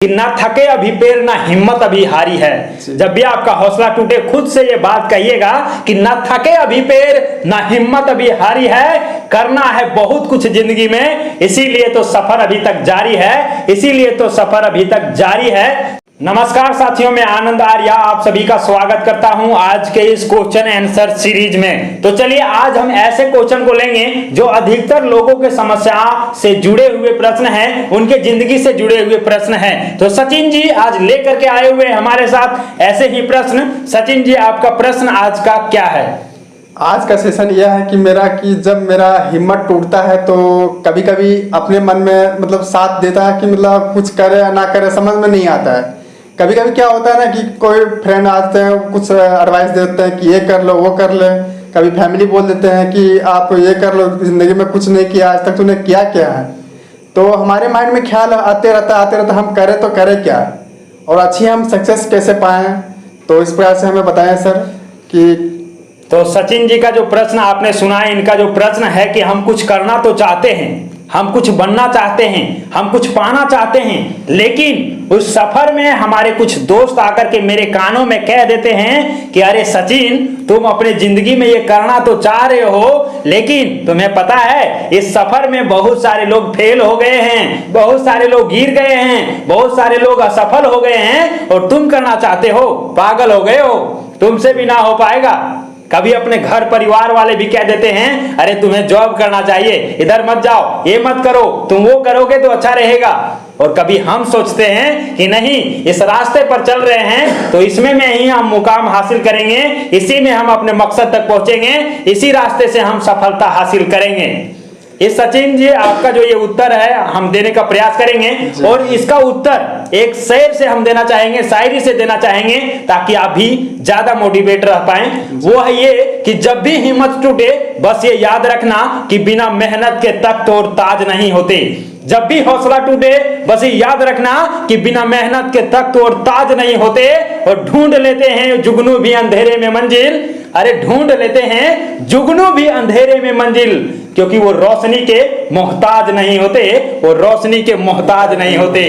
कि ना थके अभी पैर ना हिम्मत अभी हारी है। जब भी आपका हौसला टूटे खुद से ये बात कहिएगा कि ना थके अभी पैर ना हिम्मत अभी हारी है, करना है बहुत कुछ जिंदगी में, इसीलिए तो सफर अभी तक जारी है, इसीलिए तो सफर अभी तक जारी है। नमस्कार साथियों, मैं आनंद आर्या आप सभी का स्वागत करता हूं आज के इस क्वेश्चन आंसर सीरीज में। तो चलिए आज हम ऐसे क्वेश्चन को लेंगे जो अधिकतर लोगों के समस्या से जुड़े हुए प्रश्न हैं, उनके जिंदगी से जुड़े हुए प्रश्न हैं। तो सचिन जी आज लेकर के आए हुए हमारे साथ ऐसे ही प्रश्न। सचिन जी आपका प्रश्न आज का क्या है? आज का सेशन यह है कि जब मेरा हिम्मत टूटता है तो कभी कभी अपने मन में साथ देता है कि कुछ करे या ना करे समझ में नहीं आता है। कभी कभी क्या होता है ना कि कोई फ्रेंड आते हैं, कुछ एडवाइस देते हैं कि ये कर लो वो कर ले। कभी फैमिली बोल देते हैं कि आप ये कर लो, जिंदगी में कुछ नहीं किया आज तक, तूने किया क्या है। तो हमारे माइंड में ख्याल आते रहता हम करें तो करें क्या और अच्छी हम सक्सेस कैसे पाएं। तो इस प्रकार से हमें बताएं सर कि तो सचिन जी का जो प्रश्न आपने सुना है, इनका जो प्रश्न है कि हम कुछ करना तो चाहते हैं, हम कुछ बनना चाहते हैं, हम कुछ पाना चाहते हैं, लेकिन उस सफर में हमारे कुछ दोस्त आकर के मेरे कानों में कह देते हैं कि अरे सचिन तुम अपने जिंदगी में ये करना तो चाह रहे हो, लेकिन तुम्हें पता है इस सफर में बहुत सारे लोग फेल हो गए हैं, बहुत सारे लोग गिर गए हैं, बहुत सारे लोग असफल हो गए हैं और तुम करना चाहते हो, पागल हो गए हो, तुमसे भी ना हो पाएगा। कभी अपने घर परिवार वाले भी कह देते हैं अरे तुम्हें जॉब करना चाहिए, इधर मत जाओ, ये मत करो, तुम वो करोगे तो अच्छा रहेगा। और कभी हम सोचते हैं कि नहीं इस रास्ते पर चल रहे हैं तो इसमें में ही हम मुकाम हासिल करेंगे, इसी में हम अपने मकसद तक पहुंचेंगे, इसी रास्ते से हम सफलता हासिल करेंगे। इस सचिन जी आपका जो ये उत्तर है हम देने का प्रयास करेंगे और इसका उत्तर एक शेर से हम देना चाहेंगे, शायरी से देना चाहेंगे ताकि आप भी ज्यादा मोटिवेट रह पाए। वो है ये कि जब भी हिम्मत टूटे बस ये याद रखना कि बिना मेहनत के तख्त और ताज नहीं होते। जब भी हौसला टूटे बस ये याद रखना कि बिना मेहनत के तख्त और ताज नहीं होते। और ढूंढ लेते हैं जुगनू भी अंधेरे में मंजिल, अरे ढूंढ लेते हैं जुगनू भी अंधेरे में मंजिल, क्योंकि वो रोशनी के मोहताज नहीं होते, वो रोशनी के मोहताज नहीं होते।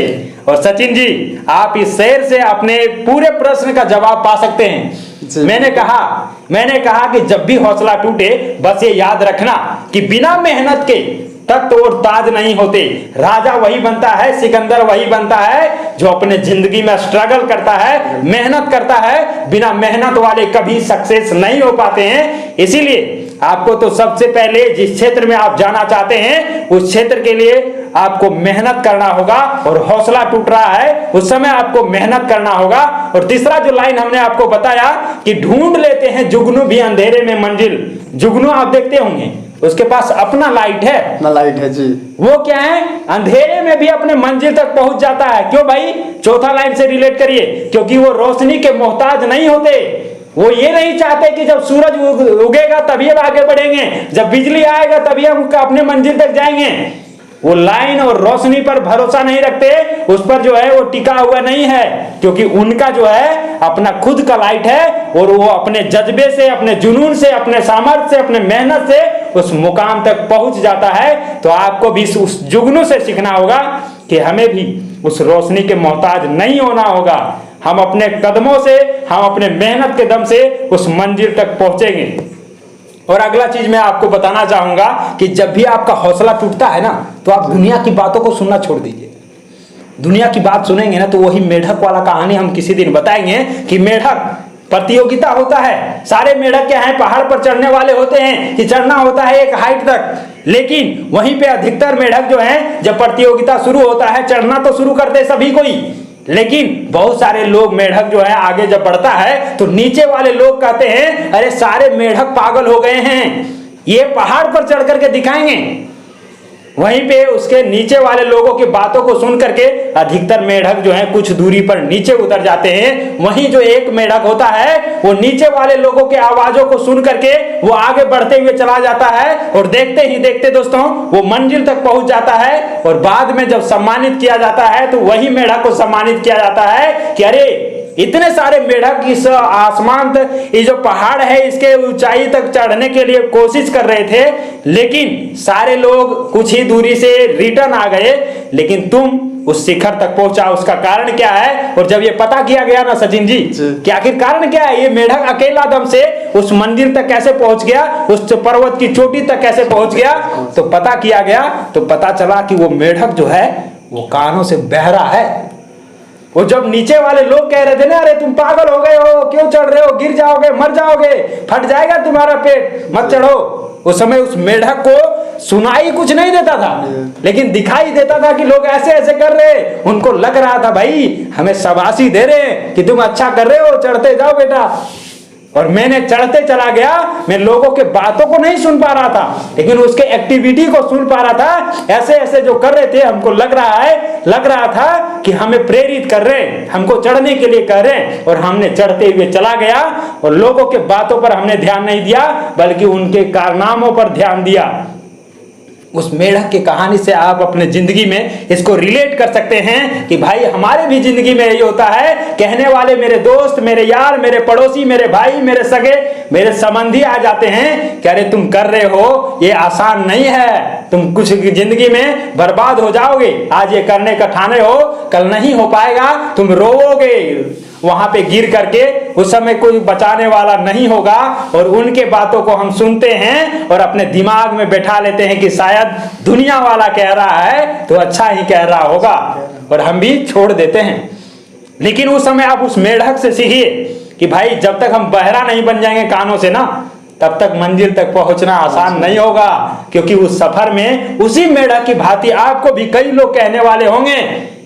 और सचिन जी आप इस शेर से अपने पूरे प्रश्न का जवाब पा सकते हैं। मैंने कहा कि जब भी हौसला टूटे बस ये याद रखना कि बिना मेहनत के तख्त और ताज नहीं होते। राजा वही बनता है, सिकंदर वही बनता है जो अपने जिंदगी में स्ट्रगल करता है, मेहनत करता है। बिना मेहनत वाले कभी सक्सेस नहीं हो पाते हैं। इसीलिए आपको तो सबसे पहले जिस क्षेत्र में आप जाना चाहते हैं उस क्षेत्र के लिए आपको मेहनत करना होगा। और हौसला टूट रहा है उस समय आपको मेहनत करना होगा। और तीसरा जो लाइन हमने आपको बताया कि ढूंढ लेते हैं जुगनू भी अंधेरे में मंजिल। जुगनू आप देखते होंगे उसके पास अपना लाइट है, अपना लाइट है जी। वो क्या है अंधेरे में भी अपने मंजिल तक पहुंच जाता है। क्यों भाई? चौथा लाइन से रिलेट करिए, क्योंकि वो रोशनी के मोहताज नहीं होते। वो ये नहीं चाहते कि जब सूरज उगेगा तभी हम आगे बढ़ेंगे, जब बिजली आएगा तभी हम अपने मंजिल तक जाएंगे। वो लाइन और रोशनी पर भरोसा नहीं रखते, उस पर जो है वो टिका हुआ नहीं है, क्योंकि उनका जो है अपना खुद का लाइट है और वो अपने जज्बे से, अपने जुनून से, अपने सामर्थ्य से, अपने मेहनत से उस मुकाम तक पहुंच जाता है। तो आपको भी उस जुगनू से सीखना होगा कि हमें भी उस रोशनी के मोहताज नहीं होना होगा। हम अपने कदमों से, हम अपने मेहनत के दम से उस मंजिल तक पहुंचेंगे। और अगला चीज मैं आपको बताना चाहूंगा कि जब भी आपका हौसला टूटता है ना तो आप दुनिया की बातों को सुनना छोड़ दीजिए। दुनिया की बात सुनेंगे ना तो वही मेढक वाला कहानी हम किसी दिन बताएंगे कि मेढक प्रतियोगिता होता है। सारे मेढक क्या है पहाड़ पर चढ़ने वाले होते हैं कि चढ़ना होता है एक हाइट तक, लेकिन वहीं पे अधिकतर मेढक जो है जब प्रतियोगिता शुरू होता है चढ़ना तो शुरू करते सभी कोई, लेकिन बहुत सारे लोग मेढक जो है आगे जब बढ़ता है तो नीचे वाले लोग कहते हैं अरे सारे मेढक पागल हो गए हैं, ये पहाड़ पर चढ़ करके दिखाएंगे। वहीं पे उसके नीचे वाले लोगों की बातों को सुन करके अधिकतर मेढक जो है कुछ दूरी पर नीचे उतर जाते हैं। वहीं जो एक मेढक होता है वो नीचे वाले लोगों के आवाजों को सुन करके वो आगे बढ़ते हुए चला जाता है और देखते ही देखते दोस्तों वो मंजिल तक पहुंच जाता है। और बाद में जब सम्मानित किया जाता है तो वही मेढक को सम्मानित किया जाता है कि अरे इतने सारे मेढक इस आसमान तक, ये जो पहाड़ है इसके ऊंचाई तक चढ़ने के लिए कोशिश कर रहे थे, लेकिन सारे लोग कुछ ही दूरी से रिटर्न आ गए, लेकिन तुम उस शिखर तक पहुंचा। उसका कारण क्या है? और जब ये पता किया गया ना सचिन जी कि आखिर कारण क्या है, ये मेढक अकेला दम से उस मंदिर तक कैसे पहुंच गया, उस पर्वत की चोटी तक कैसे पहुंच गया, तो पता किया गया तो पता चला कि वो मेढक जो है वो कानों से बहरा है। वो जब नीचे वाले लोग कह रहे थे ना, अरे तुम पागल हो गए हो, क्यों चढ़ रहे हो, गिर जाओगे, मर जाओगे, फट जाएगा तुम्हारा पेट, मत चढ़ो। उस समय उस मेढक को सुनाई कुछ नहीं देता था, लेकिन दिखाई देता था कि लोग ऐसे ऐसे कर रहे। उनको लग रहा था भाई हमें शाबाशी दे रहे हैं कि तुम अच्छा कर रहे हो, चढ़ते जाओ बेटा। और मैंने चढ़ते चला गया, मैं लोगों के बातों को नहीं सुन पा रहा था, लेकिन उसके एक्टिविटी को सुन पा रहा था। ऐसे ऐसे जो कर रहे थे, हमको लग रहा था कि हमें प्रेरित कर रहे हैं, हमको चढ़ने के लिए कर रहे हैं। और हमने चढ़ते हुए चला गया और लोगों के बातों पर हमने ध्यान नहीं दिया, बल्कि उनके कारनामों पर ध्यान दिया। उस मेढक की कहानी से आप अपने जिंदगी में इसको रिलेट कर सकते हैं कि भाई हमारे भी जिंदगी में यही होता है। कहने वाले मेरे दोस्त, मेरे यार, मेरे पड़ोसी, मेरे भाई, मेरे सगे, मेरे संबंधी आ जाते हैं कि अरे तुम कर रहे हो, ये आसान नहीं है, तुम कुछ जिंदगी में बर्बाद हो जाओगे, आज ये करने का ठाने हो, कल नहीं हो पाएगा, तुम रोओगे वहां पे गिर करके। उस समय कोई बचाने वाला नहीं होगा। और उनके बातों को हम सुनते हैं और अपने दिमाग में बैठा लेते हैं कि शायद दुनिया वाला कह रहा है तो अच्छा ही कह रहा होगा, और हम भी छोड़ देते हैं। लेकिन उस समय आप उस मेढक से सीखिए कि भाई जब तक हम बहरा नहीं बन जाएंगे कानों से ना, तब तक मंजिल तक पहुंचना आसान नहीं होगा। क्योंकि उस सफर में उसी मेढक की भांति आपको भी कई लोग कहने वाले होंगे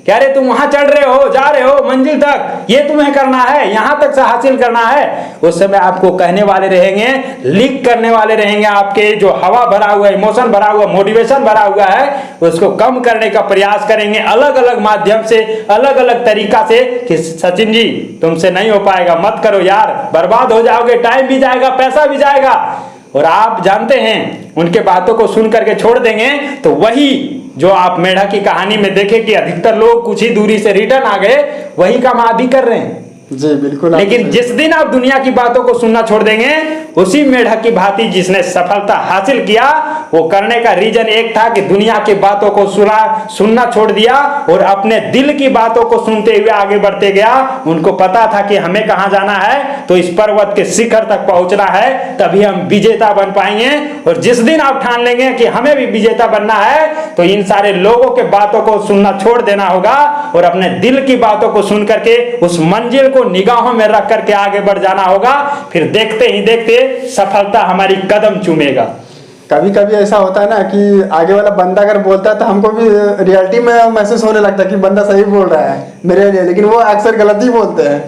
कि अरे तुम वहां चढ़ रहे हो, जा रहे हो मंजिल तक, ये तुम्हें करना है, यहां तक से हासिल करना है। उस समय आपको कहने वाले रहेंगे, लीक करने वाले रहेंगे, आपके जो हवा भरा हुआ, इमोशन भरा हुआ, मोटिवेशन भरा हुआ है, उसको कम करने का प्रयास करेंगे अलग अलग माध्यम से, अलग अलग तरीका से कि सचिन जी तुमसे नहीं हो पाएगा, मत करो यार, बर्बाद हो जाओगे, टाइम भी जाएगा, पैसा भी जाएगा। और आप जानते हैं उनके बातों को सुन करके छोड़ देंगे तो वही जो आप मेढक की कहानी में देखें कि अधिकतर लोग कुछ ही दूरी से रिटर्न आ गए, वही काम आप भी कर रहे हैं। जी बिल्कुल। लेकिन जिस दिन आप दुनिया की बातों को सुनना छोड़ देंगे, उसी मेढक की भांति जिसने सफलता हासिल किया, वो करने का रीजन एक था कि दुनिया की बातों को सुनना छोड़ दिया और अपने दिल की बातों को सुनते हुए आगे बढ़ते गया। उनको पता था कि हमें कहां जाना है, तो इस पर्वत के शिखर तक पहुंचना है, तभी हम विजेता बन पाएंगे। और जिस दिन आप ठान लेंगे कि हमें भी विजेता बनना है, तो इन सारे लोगों के बातों को सुनना छोड़ देना होगा और अपने दिल की बातों को सुन करके उस मंजिल को निगाहों में रख करके आगे बढ़ जाना होगा। फिर देखते ही देखते सफलता हमारी कदम चूमेगा। कभी कभी ऐसा होता है ना कि आगे वाला बंदा अगर बोलता है तो हमको भी रियलिटी में महसूस होने लगता है कि बंदा सही बोल रहा है मेरे लिए, लेकिन वो अक्सर गलत ही बोलते हैं।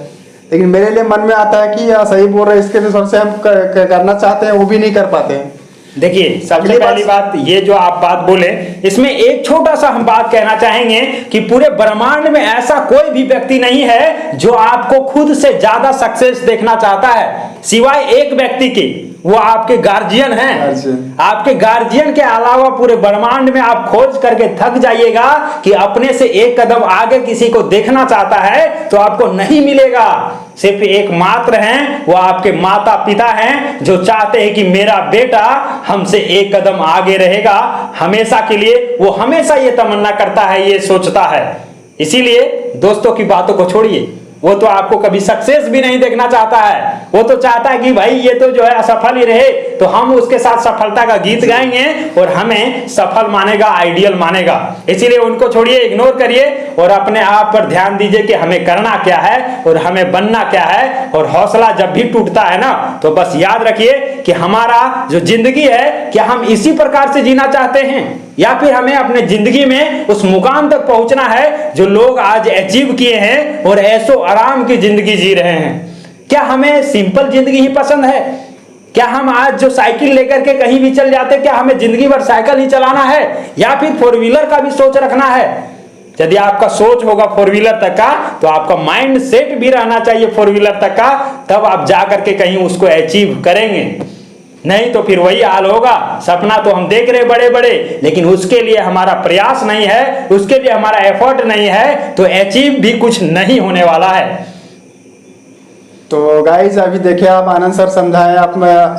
लेकिन मेरे लिए मन में आता है कि सही बोल रहे हैं, इसके अनुसार से हम करना चाहते हैं, वो भी नहीं कर पाते हैं। देखिए सबसे पहली बात ये जो आप बात बोले, इसमें एक छोटा सा हम बात कहना चाहेंगे कि पूरे ब्रह्मांड में ऐसा कोई भी व्यक्ति नहीं है जो आपको खुद से ज्यादा सक्सेस देखना चाहता है, सिवाय एक व्यक्ति के, वो आपके गार्जियन हैं। आपके गार्जियन के अलावा पूरे ब्रह्मांड में आप खोज करके थक जाइएगा कि अपने से एक कदम आगे किसी को देखना चाहता है तो आपको नहीं मिलेगा। सिर्फ एक मात्र हैं, वो आपके माता पिता हैं, जो चाहते हैं कि मेरा बेटा हमसे एक कदम आगे रहेगा हमेशा के लिए। वो हमेशा ये तमन्ना करता है, ये सोचता है। इसीलिए दोस्तों की बातों को छोड़िए, वो तो आपको कभी सक्सेस भी नहीं देखना चाहता है। वो तो चाहता है कि भाई ये तो जो है असफल ही रहे, तो हम उसके साथ सफलता का गीत गाएंगे और हमें सफल मानेगा, आइडियल मानेगा। इसीलिए उनको छोड़िए, इग्नोर करिए और अपने आप पर ध्यान दीजिए कि हमें करना क्या है और हमें बनना क्या है। और हौसला जब भी टूटता है ना, तो बस याद रखिए कि हमारा जो जिंदगी है, क्या हम इसी प्रकार से जीना चाहते हैं या फिर हमें अपने जिंदगी में उस मुकाम तक पहुंचना है जो लोग आज अचीव किए हैं और ऐसो आराम की जिंदगी जी रहे हैं। क्या हमें सिंपल जिंदगी ही पसंद है? क्या हम आज जो साइकिल लेकर के कहीं भी चल जाते, क्या हमें जिंदगी भर साइकिल ही चलाना है या फिर फोर व्हीलर का भी सोच रखना है? यदि आपका सोच होगा फोर व्हीलर तक का, तो आपका माइंड सेट भी रहना चाहिए फोर व्हीलर तक का, तब आप जा करके कहीं उसको अचीव करेंगे। नहीं तो फिर वही हाल होगा। सपना तो हम देख रहे बड़े बड़े, लेकिन उसके लिए हमारा प्रयास नहीं है, उसके लिए हमारा एफर्ट नहीं है, तो अचीव भी कुछ नहीं होने वाला है। तो गाइज अभी देखिए आप आनंद सर समझाए आप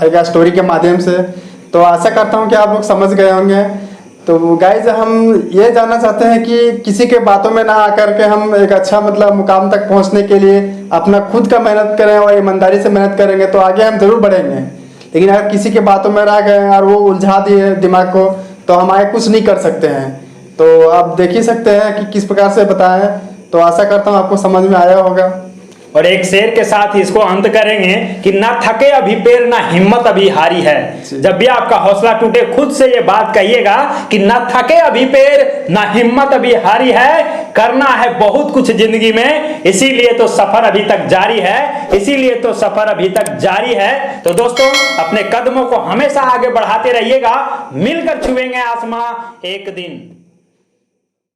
एक स्टोरी के माध्यम से, तो आशा करता हूँ कि आप लोग समझ गए होंगे। तो गाइज हम ये जानना चाहते हैं कि किसी के बातों में ना आकर के हम एक अच्छा मतलब मुकाम तक पहुँचने के लिए अपना खुद का मेहनत करें और ईमानदारी से मेहनत करेंगे तो आगे हम जरूर बढ़ेंगे। लेकिन अगर किसी के बातों में रह गए और वो उलझा दिए दिमाग को तो हम आगे कुछ नहीं कर सकते हैं। तो आप देख ही सकते हैं कि किस प्रकार से बताएं, तो आशा करता हूँ आपको समझ में आया होगा। और एक शेर के साथ इसको अंत करेंगे कि ना थके अभी पैर ना हिम्मत अभी हारी है। जब भी आपका हौसला टूटे खुद से ये बात कहिएगा कि ना थके अभी पैर ना हिम्मत अभी हारी है, करना है बहुत कुछ जिंदगी में, इसीलिए तो सफर अभी तक जारी है, इसीलिए तो सफर अभी तक जारी है। तो दोस्तों अपने कदमों को हमेशा आगे बढ़ाते रहिएगा, मिलकर छुएंगे आसमां एक दिन।